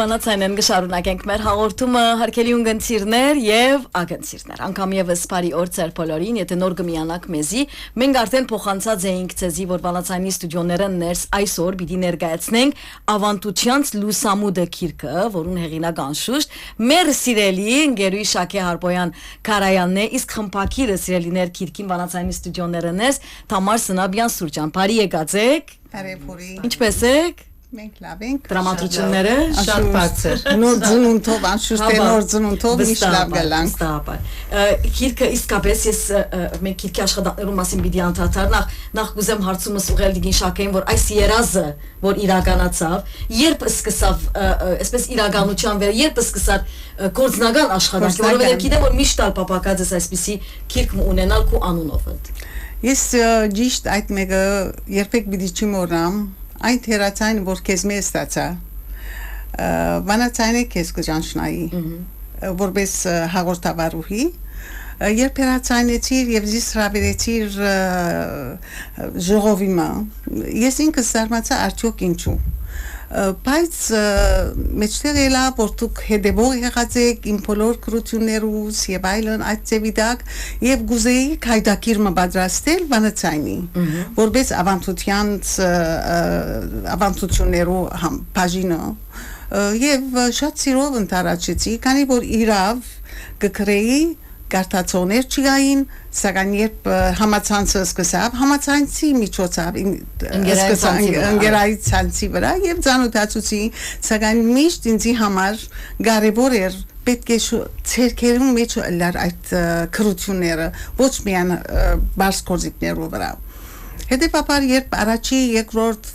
Բանացային են գշարունակենք մեր հաղորդումը հարգելի ունգընցիրներ եւ ագընցիրներ անգամ եւս բարի օր ծեր բոլորին եթե նոր գմիանակ մեզի մենք արդեն փոխանցած էինք ցեզի որ Բանացայինի ստուդիոները ներս այսօր պիտի ներկայացնենք ավանդությանց լուսամուտը քիրքը որուն հեղինակ անշուշտ մեր սիրելի ընկերուի Շակե Հարբոյան Կարայանն է իսկ խմփակիրը սիրելիներ քիրքին Բանացայինի ստուդիոները ներս Թամար Սնաբյան Սուրճան բարի եկացեք Բարեփորի ինչպես եք Մենք լավ ենք Դրամատուրգները շատ բարձր նոր ծնունդով անշուշտ նոր ծնունդով միշտ լավ գալանք Քիրքը իսկապես ես մենք քիրքի աշխատանքներու մասին պիտի անդրադառնանք նախ կուզեմ հարցումս ուղղել Դիգին Շակեին որ այս երազը որ իրականացավ երբ սկսավ այսպես իրականության վեր երբ սկսար գործնական աշխատանքը որովհետև գիտեմ որ միշտ ալ պապակած ես այսպիսի քիրք ունենալ քու անունով Ես ճիշտ այդ մեկը երբեք պիտի չմոռամ Այդ հերացային, որ քեզ մեզ ստացա, վանացայինը քեզ կժանշնայի, որպես հաղորդավարուհի, երբ հերացայինեցիր և զիս հրավիրեցիր ժողովիմը, ես ինքս զարմացա արդյոք ինչու, բայց մեջտեղ էլա, որ դուք հետևող եղած եք իմ բոլոր կրություններուս և այլն այդ ձևիդակ և գուզեի կայդակիրմը բադրաստել վանացայինի, որպես ավանդություններու բաժինը և շատ սիրով ընթարաչեցի, քանի որ իրավ կկրեի Գարտացոներ չգային, սակայն երբ համացանցը սկսավ, համացանցի միջոցով ընկերայցանցի վրա և ծանոթացուցի, սակայն միշտ ինձի համար կարևոր էր պետք է ցերկերում մեջ լար այդ քրությունները, ոչ միայն բարձ կորզիկներու վրա։ Հետևաբար երբ առաջի երկրորդ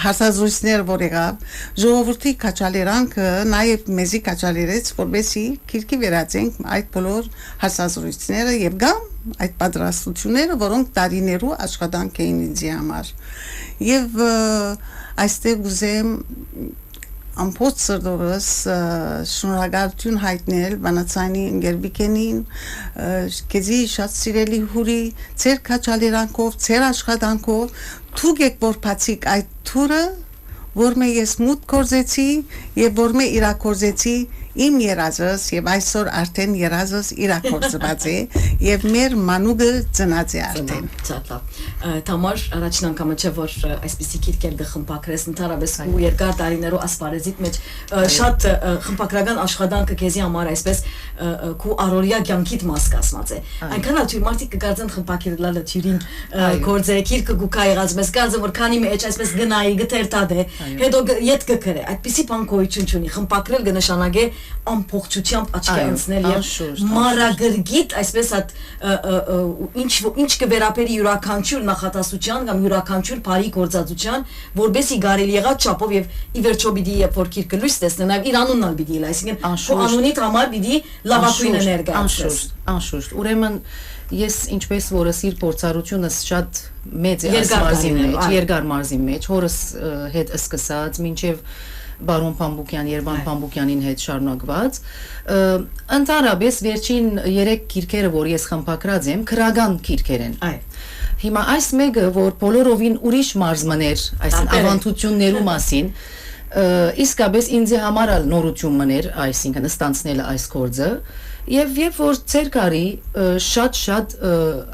հարցազրույցներ որ եղավ, ժողովրդի կաչալերանքը նաև մեզի կաչալերեց, որպեսզի քիրքի վերածենք այդ բոլոր հարցազրույցները եւ գամ այդ պատրաստությունները, որոնք տարիներու աշխատանք էին ինձի համար։ Եվ այստեղ ուզեմ ամբողջ սրտովս շնորհակալություն հայտնել Վանացայինի ընկերուհիներին, քեզի շատ սիրելի հուրի, ձեր քաչալերանքով, ձեր աշխատանքով, դուք եք որ բացիկ այդ թուրը, որ մե ես մուտք կորզեցի եւ որ մե իրակորզեցի իմ երազս եւ այսօր արդեն երազս իրակորզված է եւ մեր մանուկը ծնած է արդեն Շատ լավ Թամար առաջին անգամը չէ որ այսպիսի քիրքեր գխմփակրես ընդհանրապես ու երկար տարիներով ասպարեզիտ մեջ շատ խմփակրական աշխատանքը քեզի համար այսպես քու առօրյա կյանքիդ մաս կասված է այնքան աթյու մարդիկ կգարձեն խմփակիրլալը թյուրին գործե քիրքը գուկա եղած մեզ գարձը որ քանի մեջ այսպես գնայի գտեր տադե հետո ետ կգրե այդպիսի բան գոյություն չունի խմփակրել կնշանակե ամբողջությամբ աչքի անցնել եւ մարագրգիտ այսպես այդ ինչ կվերապերի յուրաքանչյուր նախատասության կամ յուրաքանչյուր բարի գործածության որբեսի կարելի եղած չափով եւ ի վերջո պիտի երբ որ քիրքը լույս տեսնեն նաեւ իր անունն ալ պիտի լա այսինքն անունիդ համար պիտի լավագույնը ներկայացնես անշուշտ ուրեմն ես ինչպես որս իր փորձառությունս շատ մեծ է երկար մարզի մեջ հորս հետ սկսած մինչեւ Բարոն Փամբուկյան, Երվան Փամբուկյանին հետ շարունակված ընդհանրապես վերջին 3 քիրքերը որ ես խմփակրած եմ քրական քիրքեր են Հիմա այս մեկը որ բոլորովին ուրիշ մարզմներ այսինքն ավանդություններու մասին իսկապես ինձ համար նորություն մներ այսինքն ստանցնելը այս գործը Եվ երբ որ ցերկարի շատ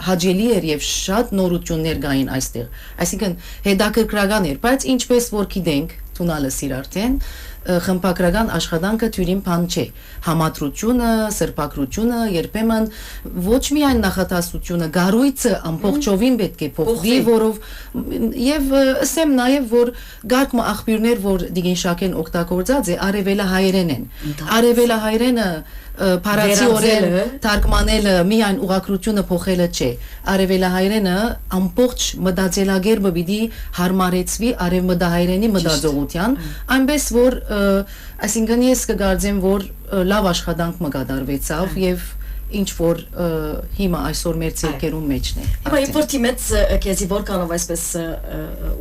հաջելի էր եւ շատ նորություններ կային այստեղ այսինքն հետաքրքրական էր բայց ինչպես որ գիտենք տունալը սիր արդեն խմփակրական աշխատանքը թյուրին բան չէ համատրությունը սրբակրությունը երբեմն ոչ միայն նախատասությունը գարույցը ամբողջովին պետք է փոխվի որով եւ ասեմ նաեւ որ գարկմը աղբյուրներ որ Դիգին Շակեն օգտագործած է արևելահայերեն են արևելահայերենը Փարացի օրեր թարգմանելը միայն ուղղակրությունը փոխելը չէ արևելահայերենը ամբողջ մտածելակերպը պիտի հարմարեցվի արևմտահայերենի մտածողության այնպես որ այսինքն ես կգարձեմ որ լավ աշխատանք մը կատարվեցավ եւ ինչ որ հիմա այսօր մեր ցերկերում մեջն է Հիմա երբ որ դիմեց քեզի որքանով այսպես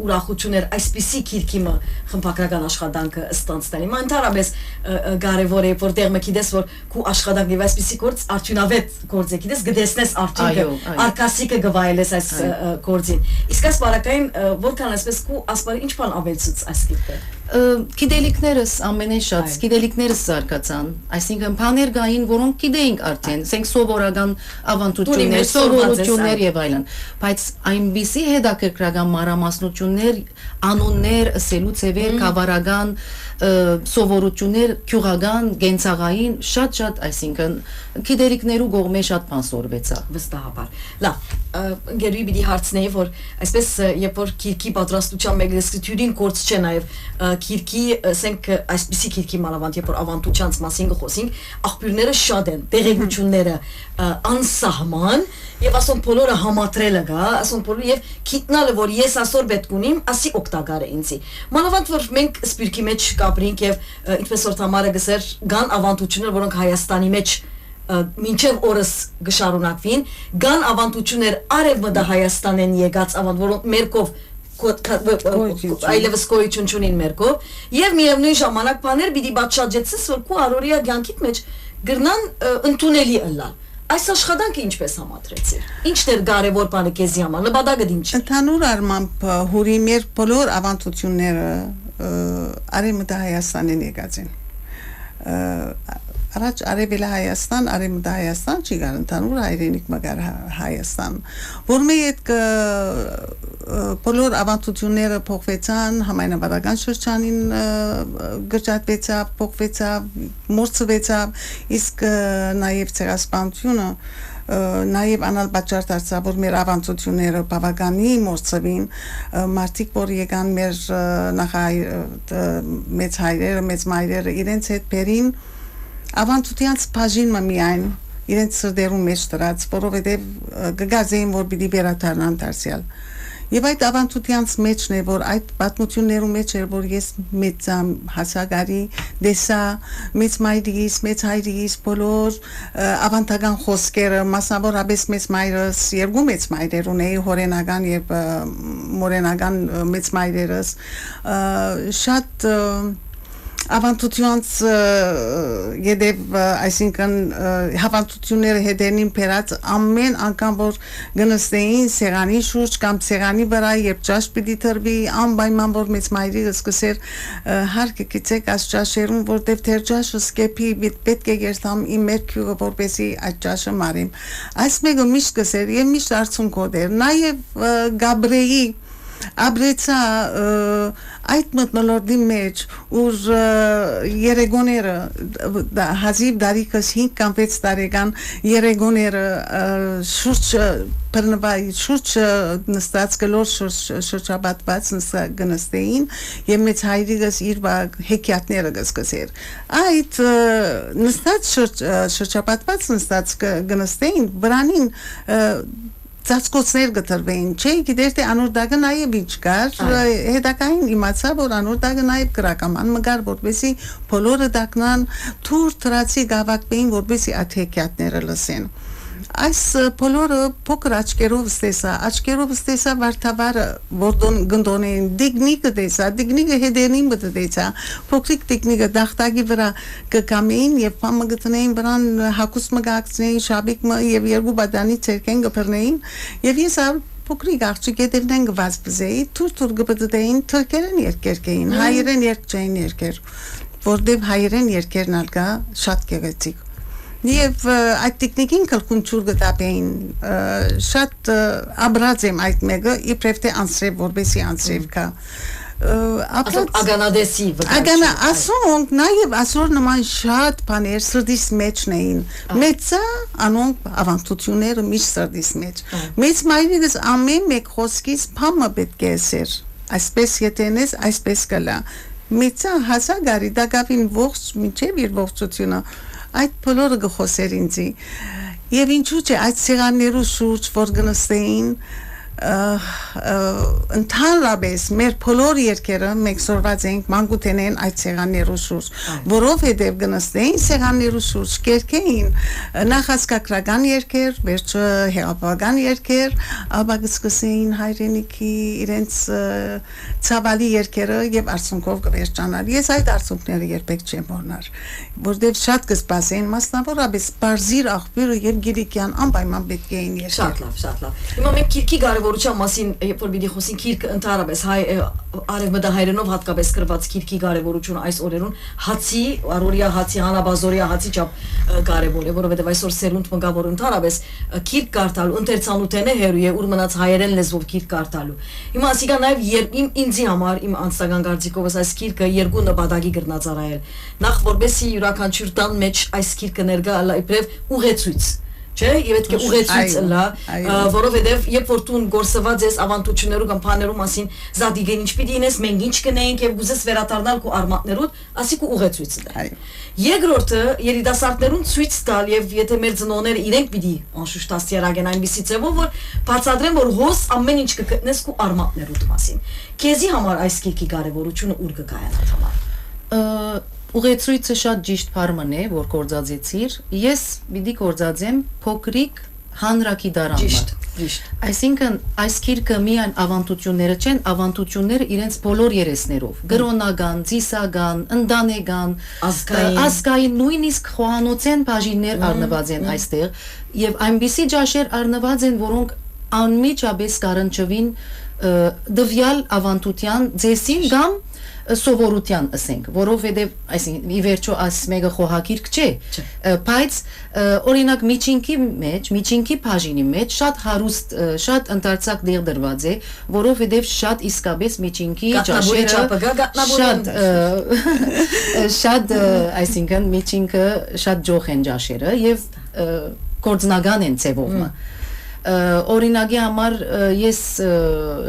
ուրախություն էր այսպիսի քիրքիմը խմփակրական աշխատանքը ստանցնել հիմա ընդհանրապես կարևոր է որտեղ մը գիտես որ քու աշխատանքը եւ այսպիսի գործ արդյունավետ գործ է գիտես գտեսնես արդյունքը արկասիկը գվայելես այս գործին իսկ այս բարակային որքան այսպես քու ասպարի ինչ բան ավելցուց այս քիրքը Գիտելիքներս ամենեն շատ գիտելիքներս զարգացան, այսինքն բաներ կային, որոնք գիտեինք արդեն, ասենք սովորական ավանդություններ, սովորություններ եւ այլն, բայց այնպիսի հետաքրքրական մանրամասնություններ, անուններ, ասելու ձևեր, կավարական սովորություններ, գյուղական, գենցաղային շատ, այսինքն գիտելիքներու կողմէ շատ բան սորվեցա։ Վստահաբար։ Լավ, գերուի պիտի հարցնեի, որ այսպես երբ որ քիրքի պատրաստության մեկ դեսկրիպտյուրին կորց չէ նաև քիրքի, ասենք այսպիսի քիրքի մանավանդ երբ որ ավանդությանց մասին գխոսենք, աղբյուրները շատ են, տեղեկությունները անսահման եւ ասոն բոլորը համատրելը գա, ասոն բոլորը եւ քիտնալը որ ես ասոր պետք ունիմ, ասի օգտակար է ինձի։ Մանավանդ որ մենք սպիրկի մեջ կապրինք եւ ինչպես որ Թամարը գսեր կան ավանդություններ, որոնք Հայաստանի մեջ մինչև օրս գշարունակվին, կան ավանդություններ արևմտա Հայաստանեն եկած ավանդ, որոնք մերկով այլևս գոյություն չունին մերկով եւ միևնույն ժամանակ բաներ պիտի բացաճեցես որ քո առօրյա կյանքիդ մեջ գրնան ընդունելի ըլլալ։ Այս աշխատանքը ինչպես համադրեցիր։ Ինչն էր կարևոր բանը քեզի համար, նպատակը ինչ։ Ընդհանուր առմամբ հուրի մեր բոլոր ավանդությունները արևմտա Հայաստանին եկած են։ Առաջ արևելա Հայաստան, արևմտա Հայաստան չի գար ընդհանուր հայրենիք մգար Հայաստան, որ մի այդ բոլոր ավանդությունները փոխվեցան, համայնավարական շրջանին գրջատվեցավ, փոխվեցավ, մորցվեցավ, իսկ նաև ցեղասպանությունը նաև անալ պատճառ դարձավ, որ մեր ավանդությունները բավականի մորցվին, մարդիկ որ եկան մեր մեծ հայրերը, մեծ մայրերը իրենց հետ բերին ավանդությանց բաժինը միայն իրենց սրտերում մեջ դրած, որովհետև գգազեին որ պիտի վերադառնան դարձյալ։ Եվ այդ ավանդությանց մեջն է, որ այդ պատմություններու մեջ էր, որ ես մեծ հասակարի դեսա, մեծ մայրիկիս, մեծ հայրիկիս բոլոր ավանդական խոսքերը, մասնավորապես մեծ մայրս, երկու մեծ մայրեր ունեի, հորենական եւ մորենական մեծ մայրերս, շատ ավանդությանց գեդև այսինքն հավանդությունները հետերնին պերած ամեն անգամ որ գնստեին սեղանի շուրջ կամ սեղանի վրա երբ ճաշ պիտի թրվի անպայման որ մեծ մայրիկը սկսեր հարկը գցեք այս ճաշերում որտեվ թեր ճաշը սկեփի պետք է երթամ իմ մերքյուղը որպեսի այդ ճաշը մարիմ այս մեկը միշտ սկսեր եւ միշտ արցունքոտ էր նաեւ Գաբրեի Աբրեցա այդ մտնոլորդի մեջ ուր երեգոները հազիվ դարիքս 5 կամ 6 տարեկան երեգոները շուրջ բռնվայի շուրջ նստած գլոր շրջապատված գնստեին եւ մեծ հայրիկս իր հեքիաթները գսկսեր այդ նստած շրջապատված նստած գնստեին վրանին ծածկոցներ գտրվեին, չէ, գիտեր թե անորդակը նաև ինչ կար, հետակային իմացա, որ անորդակը նաև կրակաման մգար, որպեսի բոլորը դակնան թուր տրացի գավակվեին, որպեսի այդ հեքիաթները լսեն։ Այս բոլորը փոքր աչքերով ստեսա վարդավարը, որ գնդոնեն, դիգնիկը տեսա, դիգնիկը հետերին բտեցա, փոքրիկ դիգնիկը դախտակի վրա կկամեին եւ փամը գտնեին վրան հակուս մգակցնեին, շաբիկը եւ երկու բադանի ցերկեն գբրնեին եւ ես փոքրիկ աղջիկ հետևնեն գվազբզեի, թուր գբդեին, թրկերեն երկերքեին, հայերեն երկչային երկեր, որտեւ հայերեն երկերն ալկա շատ գեղեցիկ Եվ այդ տեխնիկին կլկուն չուր գտապեին շատ աբրած եմ այդ մեկը իբրև թե անսրև որբեսի անսրև կա Ագանադեսի Ագանա ասոնք նաև ասոր նման շատ բաներ սրդիս մեջն էին մեծա անոնք ավանդությունները միշտ սրդիս մեջ մեծ մայրիկս ամեն մեկ խոսքից փամը պետք է ասեր այսպես ետենես այսպես կլա մեծա հասագարի դակավին ողջ մինչև իր ողջությունը այդ բոլորը գխոսեր ինձի եւ ինչու՞ չէ այդ սեղաններու շուրջ որ գնստեին ընդհանրապես մեր բոլոր երկերը մենք սորված ենք մանկութենեն այդ սեղաններու շուրջ որովհետև գնստեին սեղաններու շուրջ կերկեին նախասկակրական երկեր վերջը հեղափոխական երկեր ապա կսկսեին հայրենիքի իրենց ցավալի երկերը եւ արցունքով կվերջանալ ես այդ արցունքները երբեք չեմ մոռնար որովհետև շատ կսպասեին մասնավորապես բարձիր աղբյուրը եւ գիրիկյան անպայման պետք էին երկեր շատ լավ հիմա մենք քիրքի կարևոր կարևորության մասին երբ որ պիտի խոսենք քիրքը ընդհանրապես հայ արևմտահայերենով հատկապես գրված քիրքի կարևորությունը այս օրերուն հացի առօրյա հացի հանաբազորյա հացի չափ կարևոր է որովհետև այսօր սերունդ մգա որ ընդհանրապես քիրք կարդալու ընթերցանութենը հերու է ուր մնաց հայերեն լեզվով քիրք կարդալու հիմա ասիկա նաև ինձի համար իմ անձնական կարծիքովս այս քիրքը երկու նպատակի գրնածարայել նախ որբեսի յուրաքանչյուր տան մեջ այս քիրքը ներկա իբրև ուղեցույց Չէ, եւ պետք է ուղեցույց լա, որովհետեւ երբ որ դու գործված ես ավանդություններու կամ բաներու մասին, զադիգեն ինչ պիտի ինես, մենք ինչ կնենք եւ գուզես վերադառնալ քո արմատներուդ, ասիկ ու ուղեցույց դա։ Երկրորդը երիտասարդներուն ցույց տալ եւ եթե մեր ծնողները իրենք պիտի անշուշտ աստիարագեն այնպիսի ձևով որ բացատրեն որ հոս ամեն ինչ կգտնես քո արմատներուդ մասին։ Քեզի համար այս քիքի կարեւորությունը ուր կկայանա համար։ Ուղեցույցը շատ ճիշտ բառն է, որ կորցածեցիր։ Ես պիտի կորցածեմ փոքրիկ հանրակի դարանը։ Ճիշտ։ Այսինքն այս քիրքը միայն ավանդությունները չեն, ավանդությունները իրենց բոլոր երեսներով՝ գրոնական, ծիսական, ընտանեկան, ազգային, նույնիսկ խոհանոցեն բաժիններ առնված են այստեղ, եւ այնպիսի ջաշեր առնված են, որոնք անմիջապես կարնչվին դվյալ ավանդության ձեսին կամ սովորության ասենք, որովհետև այսինքն ի վերջո այս մեկը խոհակիրք չէ, բայց օրինակ միջինքի բաժինի մեջ շատ հարուստ, շատ ընդարձակ դեղ դրված է, որովհետև շատ իսկապես միջինքի ջաշերը շատ այսինքն միջինքը շատ ջոխ են ջաշերը եւ կորձնական են ձևով օրինակի համար ես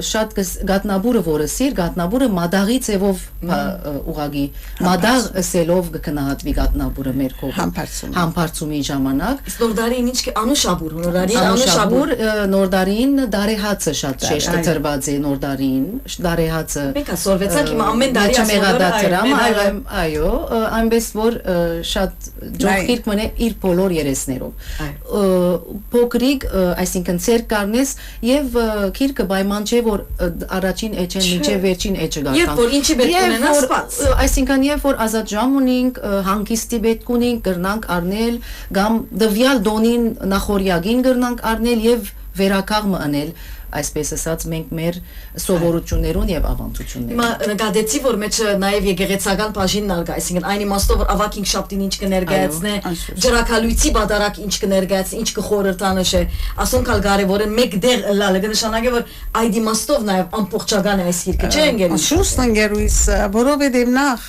շատ գատնաբուրը որը սիր գատնաբուրը մադաղի ձևով ուղագի մադաղ ասելով կքնահատվի գատնաբուրը մեր կողմ համբարձումի ժամանակ նորդարին ինչ անուշաբուր նորդարին դարեհացը շատ շեշտ դրված է նորդարին դարեհացը մեկը սորվեցակ իմ ամեն դարի այո այնպես որ շատ ջոխիրք մնե իր բոլոր երեսներով փոքրիկ այսինքն ցեր կարնես եւ քիրքը պայման չէ որ առաջին էջեն մինչեւ վերջին էջը գա երբ որ ինչի պետք ունենա սպաց այսինքն երբ որ ազատ ժամ ունենք հանգիստի պետք ունենք կրնանք առնել կամ դվյալ դոնին նախորյակին կրնանք առնել եւ վերակաղ մնել այսպես ասած մենք մեր սովորություններուն եւ ավանդություններուն Հիմա նկատեցի որ մեջ նաեւ եկեղեցական բաժինն ալգա այսինքն այն իմաստով որ ավակին շաբթին ինչ կներկայացնե ջրակալույցի բادرակ ինչ կներկայացնի ինչ կխորհրդանշե ասոնքալ կարևոր է մեկ դեղ լալը կնշանակի որ այդ իմաստով նաեւ ամբողջական է այս երկը չէ ընկերուս շուշտ ընկերուս որովհետեւ նախ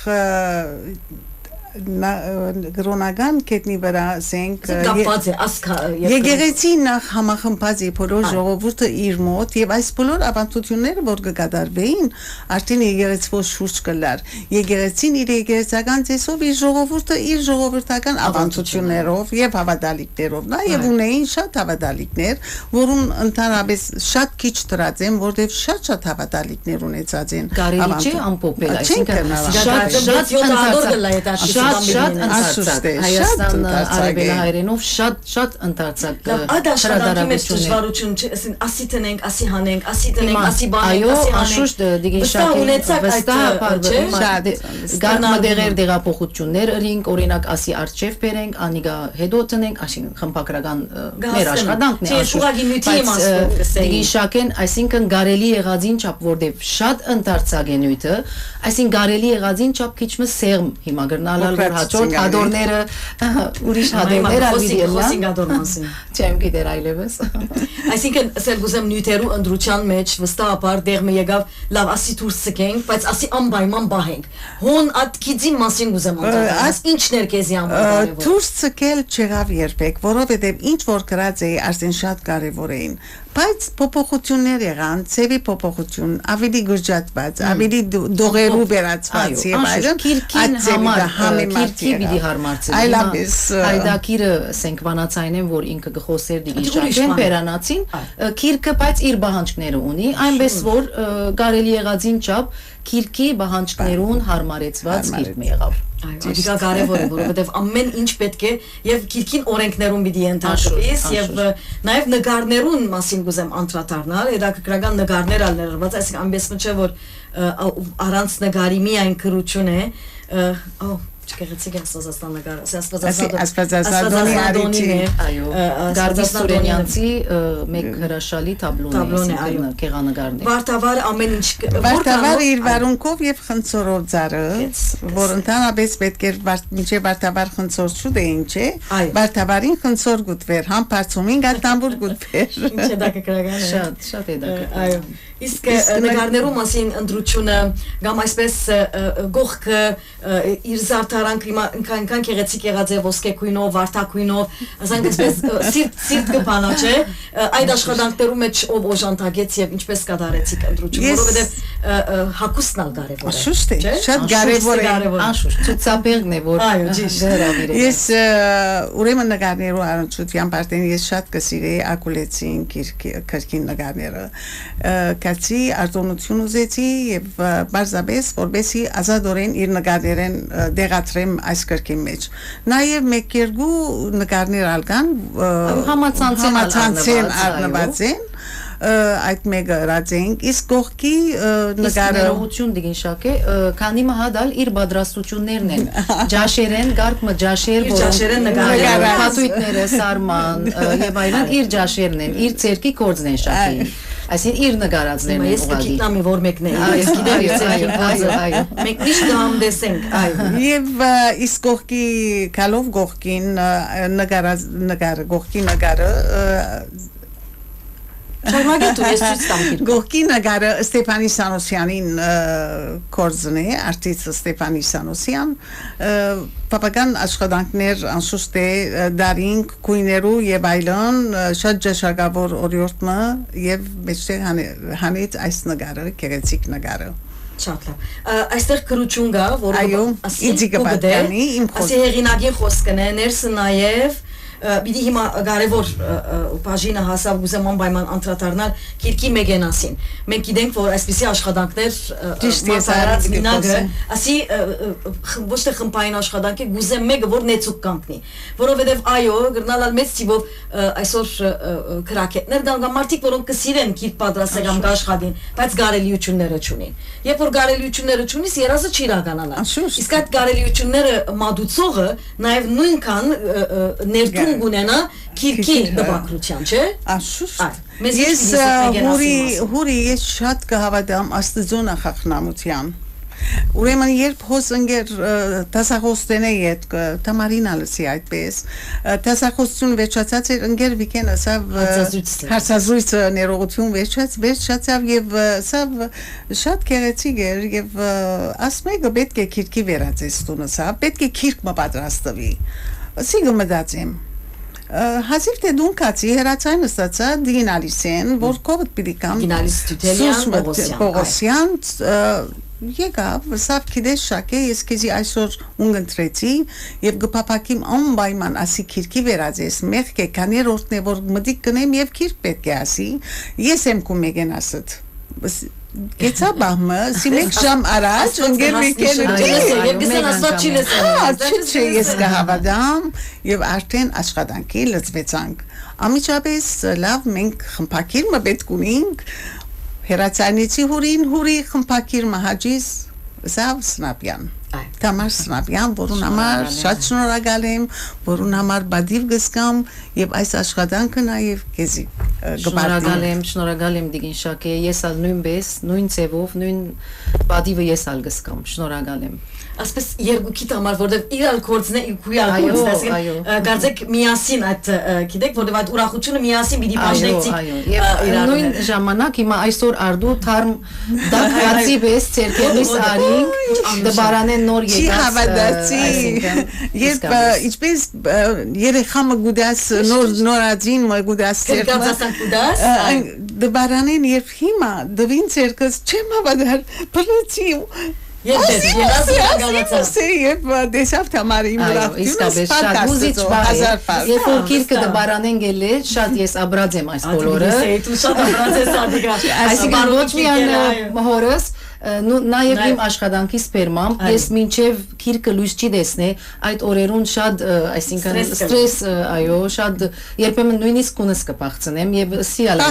գրոնական կետնի վրա ասենք եկեղեցի նախ համախմբած է բոլոր ժողովուրդը իր մոտ եւ այս բոլոր ավանդությունները որ կկատարվեին արդեն եկեղեցվո շուրջ կլար եկեղեցին իր եկեղեցական ծեսով իր ժողովուրդը իր ժողովրդական ավանդություններով եւ հավատալիքներով նաեւ ունեին շատ հավատալիքներ որում ընդհանրապես շատ քիչ դրած են որտեւ շատ հավատալիքներ ունեցած են կարելի չէ ամփոփել այսինքն շատ ընդարձակ Հայաստան արևելահայերենով շատ ընդարձակ այդ աշխատանքի մեջ դժվարություն չէ ասի տնենք ասի հանենք ասի տնենք ասի բանենք ասի հանենք անշուշտ վստահ գարնադեղեր դեղափոխություններ ըրինք օրինակ ասի արչև բերենք անիգա հետո տնենք այսինքն խմբակրական մեր աշխատանքն է անշուշտ դիգիշակեն այսինքն գարելի եղածին չափ որտեվ շատ ընդարձակ է նույթը այսինքն գարելի եղածին չափ քիչմը սեղմ հիմա գրնալալ որ հաջորդ հադորները ուրիշ հադորներ ալվիդիելն չեմ գիտեր այլևս այսինքն սերգուզեմ նյութերու ընդրության մեջ վստահաբար դեղը եկավ լավ ասի դուրս ցկենք բայց ասի անպայման բահենք հոն ատքիցի մասին ուզեմ անտարես ինչն էր քեզի անպայման դուրս ցկել չեղավ երբեք որովհետև ինչ որ գրած է արդեն շատ կարևոր էին բայց փոփոխություններ եղան ծեվի փոփոխություն ավելի գրջատված ավելի դողերու վերածված եւ այլն քիրքին համար քիրքի հարմարցել այլապես հայդակիրը ասենք վանացայինեն որ ինքը գխոսեր դիգիշակեն բերանացին քիրքը բայց իր բահանջները ունի այնպես որ կարելի եղածին չափ քիրքի բահանջներուն հարմարեցված քիրք մի եղավ Այո, կարևոր է, որովհետև ամեն ինչ պետք է եւ քիրքին օրենքներուն պիտի ընդհանրվես եւ նաեւ նկարներուն մասին գուզեմ անդրադառնալ, հետաքրքրական նկարներ ալ ներառված, այսինքն այնպես չէ որ առանց նկարի միայն քրություն է, Չգեղեցիկ Աստվածածան նկարը, Աստվածածադոնի արիթի, այո, Գարդի Սուրենյանցի մեկ հրաշալի տաբլոն է, կեղանկարն է։ Վարդավար ամեն ինչ Վարդավարը իր վարունքով եւ խնձորով ծառը, որ ընդհանրապես պետք է մինչեւ վարդավար խնձոր չուտեին, չէ։ Վարդավարին խնձոր գուտվեր, համ բարձումին գատամբուր գուտվեր։ Ինչ է դա կգրական է։ Շատ է դա։ Այո։ Իսկ նկարներու մասին ընդրությունը կամ այսպես գողքը իր զարդարանքը ինքան գեղեցիկ եղած է ոսկե քույնով, վարդակույնով, ասենք այսպես սիրտ կփանա, չէ։ Այդ աշխատանքներու մեջ ով օժանդակեց եւ ինչպես կատարեցիք ընդրությունը, որովհետեւ հակուստն ալ կարեւոր է։ Շուշտ է, շատ կարեւոր է։ Անշուշտ ցուցաբերն է, որ հրավիրել։ Ես ուրեմն նկարներու առնչությամբ արդեն ես շատ կսիրեի ակուլեցին քրքին նկարները։ Կացի արտոնություն ուզեցի եւ բարձաբես որբեսի ազատորեն իր նկարներեն դեղատրեմ այս կրկին մեջ նաեւ մեկ երկու նկարներ ալկան համացանցեն առնված են այդ մեկը ռացենք իսկ կողքի նկարը ներողություն դիգին շակե քանի մահադալ իր բادرաստություններն են ջաշերեն գարկմը ջաշեր ջաշերեն նկարները հատույտները սարման եւ այլն իր ջաշերն են իր ցերկի կորձն են շակի այսին իր նկարածներն են ուղղակի ես գիտեմ որ մեկն է ես գիտեմ իր ցերկի կորձը մենք միշտ համդեսենք այո եւ իսկ կողքի կալով կողքին նկարը կողքի նկարը Չարմագետու ես ցույց տամ գիրքը։ Գողքի նկարը Ստեփանի Սանոսյանին կորձն է, արտիստը Ստեփանի Սանոսյան, բավական աշխատանքներ անշուշտ է դարինք քույներու եւ այլն շատ ջաշակավոր օրիորդը եւ մեջտեղ հանեց այս նկարը, գեղեցիկ նկարը։ Շատ լավ։ Այստեղ քրություն կա, որը ասի գտանի իմ խոսքը։ Ասի հեղինակի խոսքն է, ներսը նաեւ Բիդի հիմա կարևոր բաժինը հասավ գուզեման պայման անդրադառնալ քիրքի մեգենասին։ Մենք գիտենք, որ այսպիսի աշխատանքներ մասարած մինագը, ասի ոչ թե խմբային աշխատանք է, գուզե մեկը որ նեցուկ կանգնի, որովհետև այո, գրնալալ մեծ թիվով այսօր քրակետներ դան կամ մարդիկ, որոնք կսիրեն քիրք պատրաստել կամ կաշխատին, բայց գարելիությունները չունին։ Երբ որ գարելիությունները չունիս, երազը չի իրականանա։ Իսկ այդ գարելիությունները մատուցողը նաև նույնքան ներդրում գունենա քիրքի դպակրության, չէ՞։ Անշուշտ։ Ես հուրի ես շատ կհավատամ Աստծո նախախնամության։ Ուրեմն երբ հոսընկեր տասախոստենե ետ տամարին ալսի այդպես տասախոստություն վերջացած էր ընկեր վիկեն ասավ հարցազրույցը ներողություն վերջացավ եւ սավ շատ գեղեցիկ էր եւ ասմեգը պետք է քիրքի վերածեստունը սա պետք է քիրք մպատրաստվի սիգը մտածեմ Հազիվ թե դուն կացի հերացայնը ստացա դինալիսեն, որ կովդ պիդիկամ Դինալիս Տուտելյան Պողոսյան եկավ, սավ քիդես շակե, ես քեզի այսօր ունգընտրեցի եւ գփափակիմ անպայման ասի քիրքի վերածես, մեղք է կաներորդն է, որ մտիկ կնեմ եւ քիրք պետք է ասի, ես եմ կու մեկեն ասըտ Գեցա բահմը, սի մեկ ժամ առաջ, ընգեր վիկեն Եվ գսան ասված չի լսեն Չէ ես կհավադամ և արդեն աշխատանքի լծվեցանք Ամիջապես լավ մենք խմպակիր մը պետք ունինք Հերացանիցի հուրի խմպակիր մը հաջիս Զավ Սնապյան Tamar Սնապյան, որուն համար շատ շնորհակալ եմ, որուն համար բադիվ գսկամ եւ այս աշխատանքը նաեւ քեզի շնորհակալ եմ Դիգին Շակե, ես ալ նույնպես, նույն ձևով, նույն բադիվը ես ալ գսկամ, շնորհակալ եմ Ասպես երկուքիդ համար, որտեվ իրալ կորձն է, քույր կորձն է, կարծեք միասին այդ, գիտեք, որտեվ այդ ուրախությունը միասին պիտի բաժնեցիք Եվ նույն ժամանակ հիմա այսօր արդու թարմ դակացի պես ցերկերից արինք, դբարանեն նոր եկած Չի հավատացի, երբ ինչպես երեխամը գուդաս, նորածին մը գուդաս ցերկմը Դբարանեն երբ հիմա դվին ցերկս չեմ հավատար, բրեցի Եվ դեսավ թամարի իսկապես շատ հուզիչ բար Երբ որ կիրկը դբարանեն գել է շատ ես աբրած եմ այս բոլորը Շատ աբրած ես ադիգա Այսինքն ոչ միան հորս Նաև իմ աշխատանքի սպերմամբ ես մինչև քիրկը լույս չի տեսնե այդ օրերուն շատ այսինքն ստրես այո շատ երբեմն նույնիսկ կունս կփախցնեմ եւ սիալ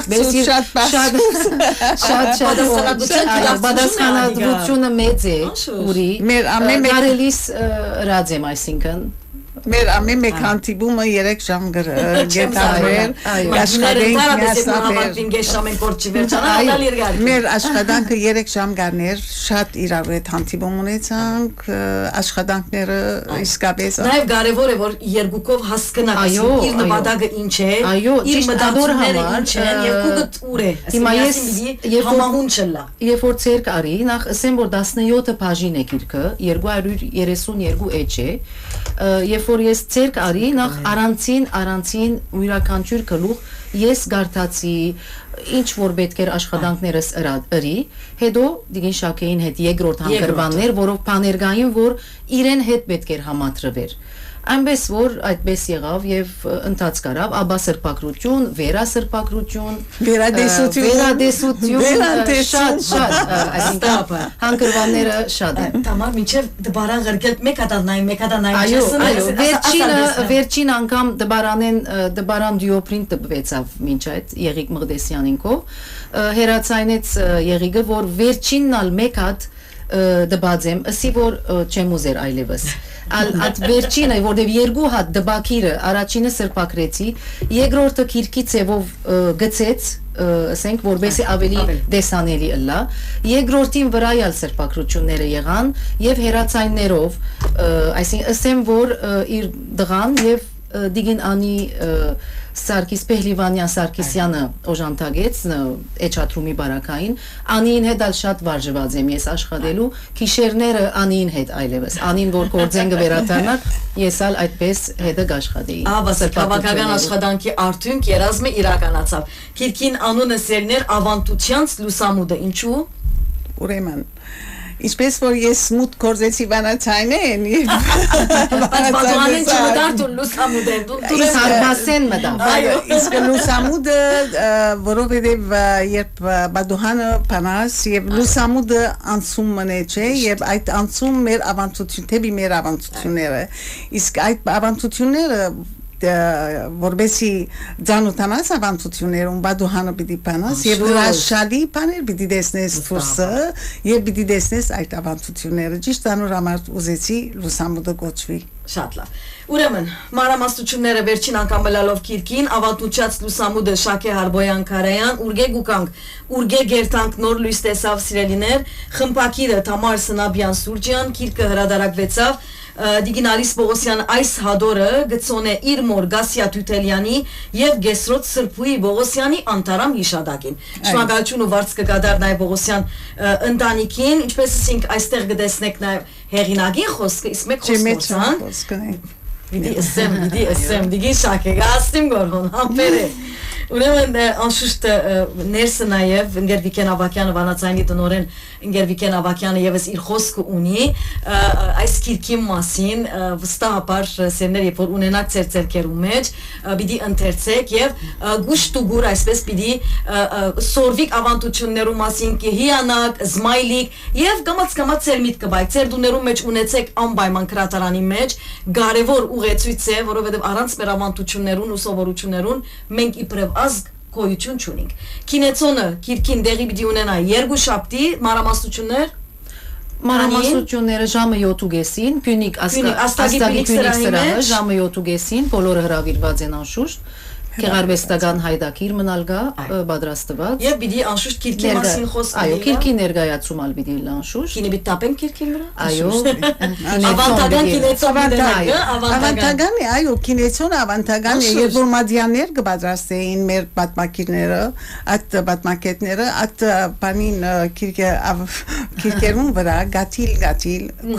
շատ բադասխանատվությունը մեծ է ուրի կարելիս ռաձեմ այսինքն մեր ամեն մեկ հանդիպումը 3 ժամ գետարվել մեր աշխատանքը 3 ժամ գարներ շատ իրար հետ հանդիպում ունեցանք աշխատանքները իսկապես նաև կարևոր է որ երկուքով հասկանաք իր նպատակը ինչ է իր մտածումները ինչ են եւ կուգդ ուր է հիմա ես համահունչելա երբ որ ցերկ արի նախ ասեմ որ 17 բաժին է գիրքը 232 էջ է երբ որ ես ցերկ արի նախ առանցին յուրաքանչյուր գլուխ ես գարտացի ինչ որ պետք էր աշխատանքներս ըրի հետո դիգին շակեին հետ երկրորդ հանգրվաններ որով բաներգային որ իրեն հետ պետք էր համատրվեր այնպես որ այդպես եղավ եւ ընթաց կարավ աբա սրբակրություն վերասրբակրություն վերադեսություն շատ այսինքն հանգրվանները շատ են Տամար մինչև դբարան ղրկել մեկ հատանային այո վերջին անգամ դբարան դիոպրին տպվեցավ մինչ այդ Եղիկ Մղդեսյանինքով հերացայնեց Եղիկը որ վերջինն ալ մեկ հատ դբաձեմ ասի որ չեմ ուզեր այլևս այդ վերջինը որտեվ երկու հատ դբակիրը առաջինը սրբակրեցի երկրորդը քիրքի ցևով գցեց ասենք որբեսի ավելի դեսանելի ըլլա երկրորդին վրայալ սրբակրությունները եղան եւ հերացայիններով այսինքն ասեմ որ իր դղան եւ դիգին անի Սարգիս Պեհլիվանյան Սարգսյանը օժանդակեց էջատրումի բարակային անին հետ ալ շատ վարժված եմ ես աշխատելու քիշերները անին հետ այլևս անին որ կորձեն կվերադառնար ես ալ այդպես հետը աշխատեի բավական աշխատանքի արդյունք երազմը իրականացավ քիրքին անունը սերներ ավանդությանց լուսամուտը ինչու ուրեմն Ինչպես որ ես մուտ կորզեցի վանացայնեն եւ բադուհանեն չմտարտուն լուսամուդեն դու հարբասեն մտավ իսկ լուսամուդը որովհետեւ երբ բադուհանը փանաս եւ լուսամուդը անցում մնե չէ եւ այդ անցում մեր ավանդություն թեպի մեր ավանդությունները իսկ այդ ավանդությունները որբեսի ձանութանաս ավանդություններում բադուհանը պիտի պանաս եւ հրաշալի բաներ պիտի տեսնես դուրսը եւ պիտի տեսնես այդ ավանդությունները ճիշտ անոր համար ուզեցի լուսամուտը կոչվի Շատ լավ Ուրեմն մանրամասնությունները վերջին անգամ լալով քիրքին ավանդուչած լուսամուտը Շակե Հարբոյան Քարայան ուրգե գուկանք ուրգե գերտանք նոր լույս տեսավ սիրելիներ խմպակիրը Թամար Սնաբյան Սուրջյան քիրքը հրադարակվեցավ Դիգինալիս Բողոսյան այս հադորը գծոն է իր մոր Գասիա Թութելյանի եւ Գեսրոտ Սրբուի Բողոսյանի անտարամ հիշադակին Շնորհակալություն ու վարձ կգադար նաեւ Բողոսյան ընտանիքին ինչպես ասենք այստեղ գտեսնեք նաեւ հեղինակի խոսքը իսկ մեկ խոսքան Պիտի ասեմ դիգին շակե գաստիմ գորհոն համբերը Ուրեմն անշուշտ ներսը նաև Ընկեր Վիկեն Ավակյանը Վանացայինի տնօրեն Ընկեր Վիկեն Ավակյանը եւս իր խոսքը ունի այս քիրքի մասին վստահաբար սերներ երբ որ ունենաք ձեր ձեռքերում մեջ պիտի ընթերցեք եւ գուշտուգուր այսպես պիտի սորվիկ ավանդություններու մասին հիանակ զմայլիկ եւ կամած ձեր միտքը բայ ձեր դուներում մեջ ունեցեք անպայման քրատարանի մեջ կարևոր ուղեցույց է որովհետեւ առանց մեր ավանդություններուն ու սովորություններուն մենք իբրև ազգ գոյություն չունենք Քինեցոնը քիրքին դեղի պիտի ունենա երկուշաբթի մանրամասնություններ Մանրամասնությունները ժամը 7:30 Փյունիկ աստագի Փյունիկ սրահը ժամը 7:30 բոլորը հրավիրված են անշուշտ Գեղարվեստական հայդակիր մնալ գա պատրաստված եւ պիտի անշուշտ քիրքի մասին խոսք այո քիրքի ներկայացում ալ պիտի անշուշտ քինի պիտի տապեն քիրքին վրա այո ավանդական քինեցոն ավանդական է այո քինեցոնը ավանդական է երբ որ մադյաններ կպատրաստեին մեր պատմակիրները այդ պատմակետները այդ բանին քիրքերուն վրա գաթիլ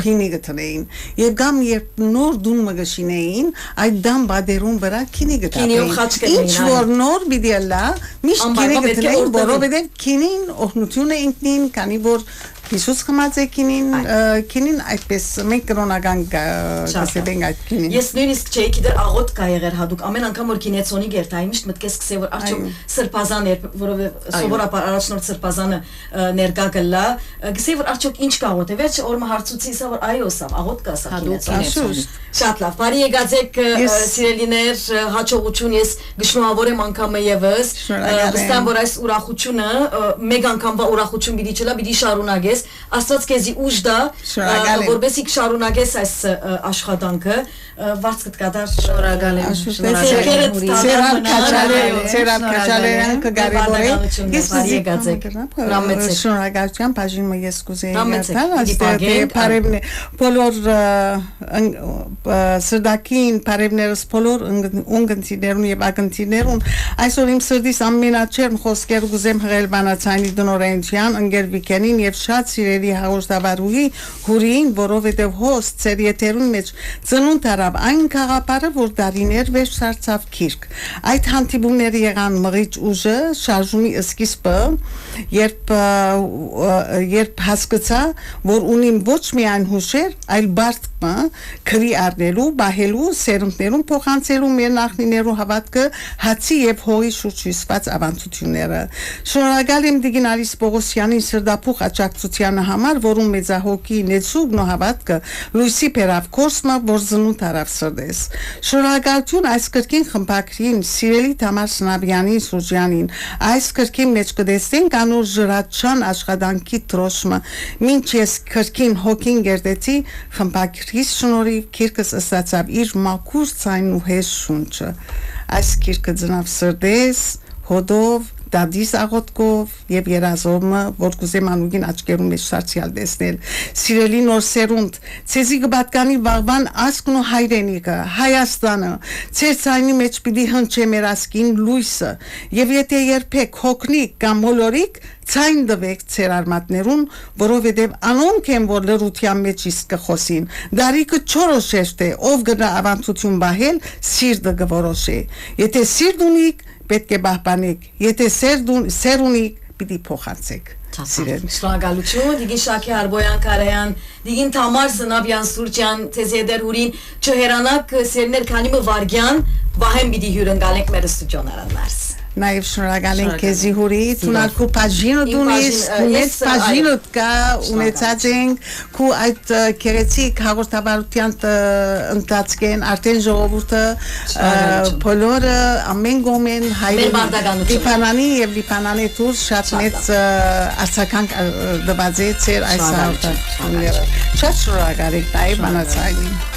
քինի գտնեին եւ գամ երբ նոր դումը գշինեին այդ դամ բادرուն վրա քինի գտային Ինչ որ նոր բիդիալա միշտ քինի գտնեին որովհետև քինին օգնություն է ինքնին քանի որ Հիսուս խմած է քինին այդպես մենք կրոնական գասեբենք այդ քինին։ Ես նույնիսկ չէի գիտեր աղոտ կա եղեր հadouk ամեն անգամ որ կինեցոնի գերտայի միշտ մտքես սկսե որ արդյոք սրբազան էր որովհետև սովորաբար առաջնորդ սրբազանը ներկա գլա գսե որ արդյոք ինչ կաղոտ է վերջը օրը հարցուցի սա որ այո սա աղոտ կա սա կինեցոնի շատ լավ բարի եկած եք սիրելիներ հաջողություն ես գշնորհավոր եմ անգամը եւս վստահ որ այս ուրախությունը մեկ անգամվա ուրախություն պիտի չլա պիտի շարունակես աստված քեզի ուժ դա որովհետեւ շարունակես այս աշխատանքը վարձկդ կդար շնորհակալ եմ Սերան քաչալեան կգարեբորե ես բարի եկած եք շնորհակալություն բաժինը ես կուզեի գտալ աստեղ բարևն բոլոր սրդակին բարևներս բոլոր ունգընտիներուն եւ ակընտիներուն այսօր իմ սրտիս ամենաչերն խոսքեր կուզեմ հղել բանացանի դնորենչյան ընկեր վիկենին եւ շատ սիրելի հաղորդավարուհի հուրին որովհետեւ հոս ծեր եթերուն մեջ ծնունդ արավ այն խաղապարը որ դարիներ վեր սարցավ քիրք այդ հանդիպումները եղան մղիչ ուժը շարժումի սկիզբը երբ հասկացա որ ունիմ ոչ միայն հուշեր այլ բարդը քրի առնելու բահելու սերունդներուն փոխանցելու մեր նախնիներու հավատքը հացի եւ հողի շուրջ հյուսված ավանդությունները շնորհակալ եմ Դիգինալիս Պողոսյանին սրդապուխ աջակցությանը համար որում մեծահոգի նեցուգն ու հավատքը լույսի բերավ կոսմը որ զնուտ արավ սրդես շնորհակալություն այս կրկին խմբակրին սիրելի Թամար Սնաբյանին Սուրջյանին այս կրկին մեջ կդեսնենք անոր ժրաչան աշխատանքի տրոշմը մինչ ես կրկին հոգին գերդեցի խմբակրիս շնորհիվ քիրքս ըստացավ իր մաքուր ցայն ու հեշ շունչը այս քիրքը ծնավ սրդես հոդով դադիս աղոտկով եւ երազողը որ կուզեմ անուգին աչքերում մեջ սարցիալ տեսնել սիրելի նոր սերունդ ցեզի կբատկանի վաղվան ասկն ու հայրենիքը Հայաստանը ցեր ցայնի մեջ պիտի հնչե մեր ասկին լույսը եւ եթե երբեք հոգնիկ կամ մոլորիկ ցայն դվեք ցեր արմատներուն որովհետեւ անոնք են որ լրության մեջ իսկ կխոսին դարիքը չորոշեշտ է ով գնա ավանդություն բահել սիրտը գորոշե եթե սիրտ ունիք պետք է պահպանեք եթե սեր ունիք պիտի փոխանցեք շնորհակալություն Դիգին Շակե Արբոյան Կարայան Դիգին Թամար Սնաբյան Սուրջյան Թեզեդեր Հուրին չհերանաք սերներ քանի մվարգյան վահեմ պիտի հյուրընկալենք մեր ստուդիոներն մարս Նաև շնորհակալ ենք քեզի հուրի ցունակու բաժինը դունիս ունես բաժինը կա ունեցած ենք քու այդ քերեցիկ հաղորդավարության ընթացքեն արդեն ժողովուրդը բոլորը ամեն գոմեն հայրենի Լիբանանի եւ Լիբանանի դուրս շատ մեծ արձագանք դվածեց այս հաղորդաշարը շատ շնորհակալ ենք նաև բանացային